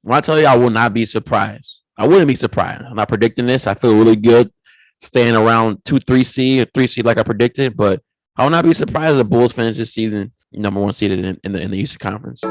When I tell you I will not be surprised, I wouldn't be surprised. I'm not predicting this. I feel really good staying around 2-3 seed or 3 seed like I predicted, but I will not be surprised if the Bulls finish this season number one seeded in the Eastern Conference.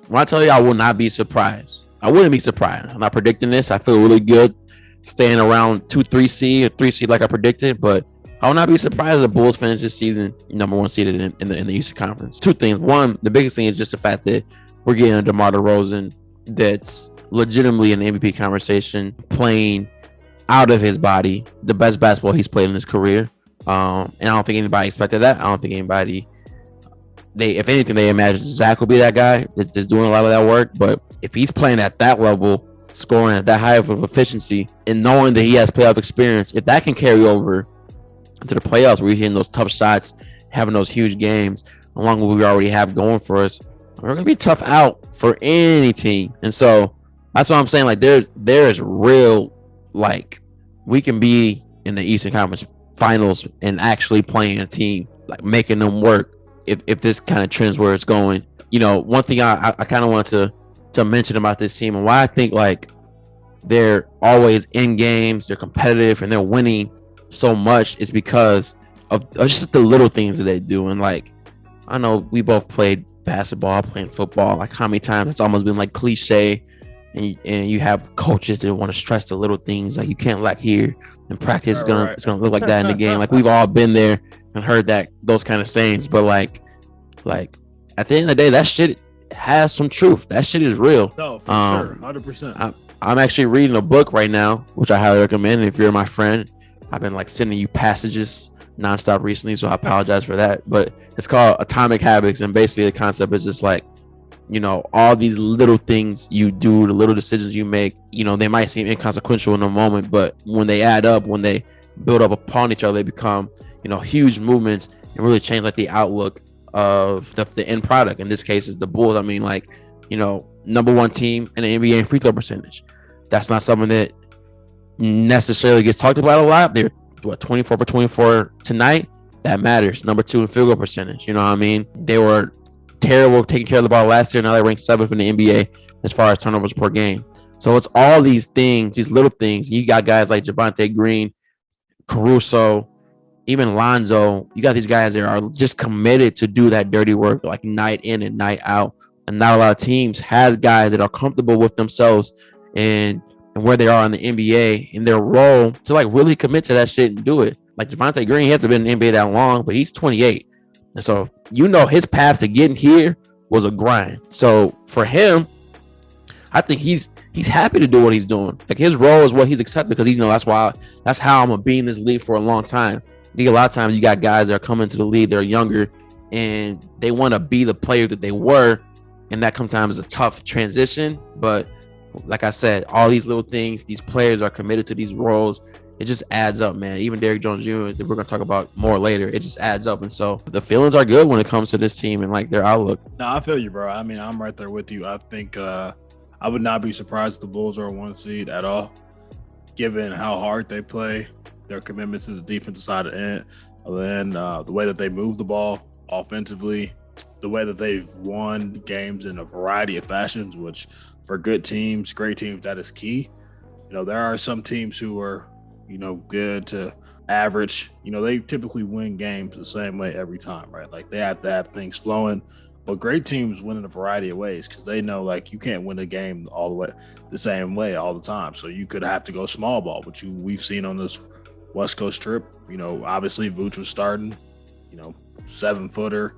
When I tell you I will not be surprised, I wouldn't be surprised. I'm not predicting this. I feel really good staying around 2-3 seed or 3 seed like I predicted, but I will not be surprised if the Bulls finish this season number one seeded in the Eastern Conference. Two things. One, the biggest thing is just the fact that we're getting a Demar Derozan that's legitimately an MVP conversation, playing out of his body, the best basketball he's played in his career. And I don't think anybody expected that. I don't think anybody, if anything, they imagined Zach will be that guy that's doing a lot of that work. But if he's playing at that level, scoring at that high of efficiency, and knowing that he has playoff experience, if that can carry over into the playoffs where he's hitting those tough shots, having those huge games, along with what we already have going for us, we're going to be tough out for any team. And so that's what I'm saying. Like, there's real, like, we can be in the Eastern Conference Finals and actually playing a team, like making them work if this kind of trends where it's going. You know, one thing I kind of want to mention about this team and why I think, like, they're always in games, they're competitive, and they're winning so much is because of just the little things that they do. And, like, I know we both played basketball, playing football, like how many times it's almost been like cliche, and you have coaches that want to stress the little things, like you can't lack here in practice. It's gonna look like that in the game. Like, we've all been there and heard those kind of sayings, but like at the end of the day, that shit has some truth. That shit is real. No, for sure, 100%. I'm actually reading a book right now, which I highly recommend. If you're my friend, I've been like sending you passages nonstop recently, so I apologize for that. But it's called Atomic Habits, and basically the concept is just like, you know, all these little things you do, the little decisions you make, you know, they might seem inconsequential in the moment, but when they add up, when they build up upon each other, they become, you know, huge movements and really change like the outlook of the end product. In this case, is the Bulls. I mean, like, you know, number one team in the NBA in free throw percentage. That's not something that necessarily gets talked about a lot. They're 24 for 24 tonight. That matters. Number two in field goal percentage. You know what I mean? They were terrible taking care of the ball last year. Now they ranked 7th in the NBA as far as turnovers per game. So it's all these things, these little things. You got guys like Javonte Green, Caruso, even Lonzo. You got these guys that are just committed to do that dirty work, like night in and night out. And not a lot of teams have guys that are comfortable with themselves and where they are in the NBA in their role to like really commit to that shit and do it. Like Javonte Green, he hasn't been in the NBA that long, but he's 28. And so, you know, his path to getting here was a grind. So for him, I think he's happy to do what he's doing. Like, his role is what he's accepted, because he's, you know, that's how I'm gonna be in this league for a long time. I think a lot of times you got guys that are coming to the league, they're younger and they want to be the player that they were, and that sometimes is a tough transition. But like I said, all these little things, these players are committed to these roles. It just adds up, man. Even Derrick Jones Jr., that we're going to talk about more later, it just adds up. And so the feelings are good when it comes to this team and like their outlook. No, I feel you, bro. I mean, I'm right there with you. I think I would not be surprised if the Bulls are a 1 seed at all, given how hard they play, their commitment to the defensive side of it, and then the way that they move the ball offensively, the way that they've won games in a variety of fashions, which for good teams, great teams, that is key. You know, there are some teams who are, you know, good to average. You know, they typically win games the same way every time, right? Like, they have to have things flowing. But great teams win in a variety of ways, because they know, like, you can't win a game all the way the same way all the time. So you could have to go small ball, which we've seen on this West Coast trip. You know, obviously Vooch was starting, you know, 7-footer,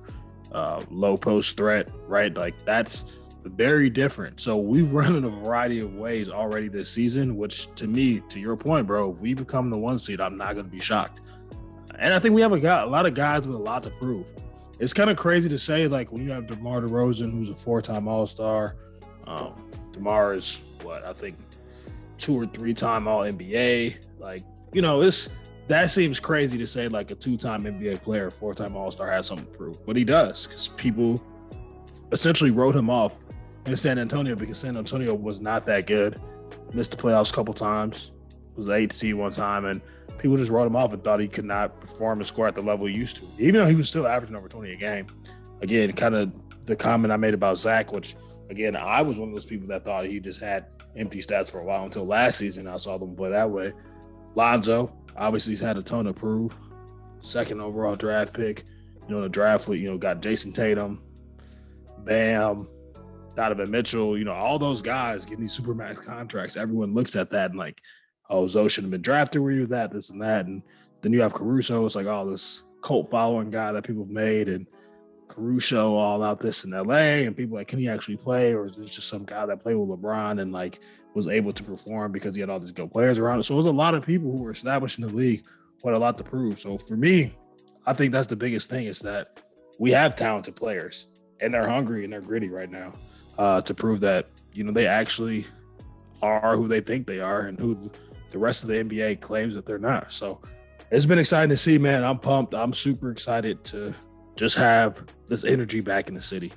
low post threat, right? Like, that's very different. So we've run in a variety of ways already this season, which, to me, to your point, bro, if we become the 1 seed, I'm not going to be shocked. And I think we have a lot of guys with a lot to prove. It's kind of crazy to say, like, when you have DeMar DeRozan, who's a 4-time All-Star. DeMar is, I think 2 or 3-time All-NBA. Like, you know, that seems crazy to say, like, a 2-time NBA player, 4-time All-Star has something to prove. But he does, because people essentially wrote him off in San Antonio because San Antonio was not that good. missed the playoffs a couple times, was 8th seed one time, and people just wrote him off and thought he could not perform and score at the level he used to, even though he was still averaging over 20 a game. Again, kind of the comment I made about Zach, which, again, I was one of those people that thought he just had empty stats for a while until last season. I saw them play that way. Lonzo, obviously, he's had a ton to prove. 2nd overall draft pick. In the draft, got Jason Tatum, Bam, Donovan Mitchell, all those guys getting these supermax contracts. Everyone looks at that and like, oh, Zoe shouldn't have been drafted where you that, this and that. And then you have Caruso. It's like, oh, this cult following guy that people have made, and Caruso all out this in LA, and people like, can he actually play, or is this just some guy that played with LeBron and like was able to perform because he had all these good players around it? So there's a lot of people who were established in the league who had a lot to prove. So for me, I think that's the biggest thing, is that we have talented players and they're hungry and they're gritty right now to prove that, they actually are who they think they are and who the rest of the NBA claims that they're not. So it's been exciting to see, man. I'm pumped. I'm super excited to just have this energy back in the city.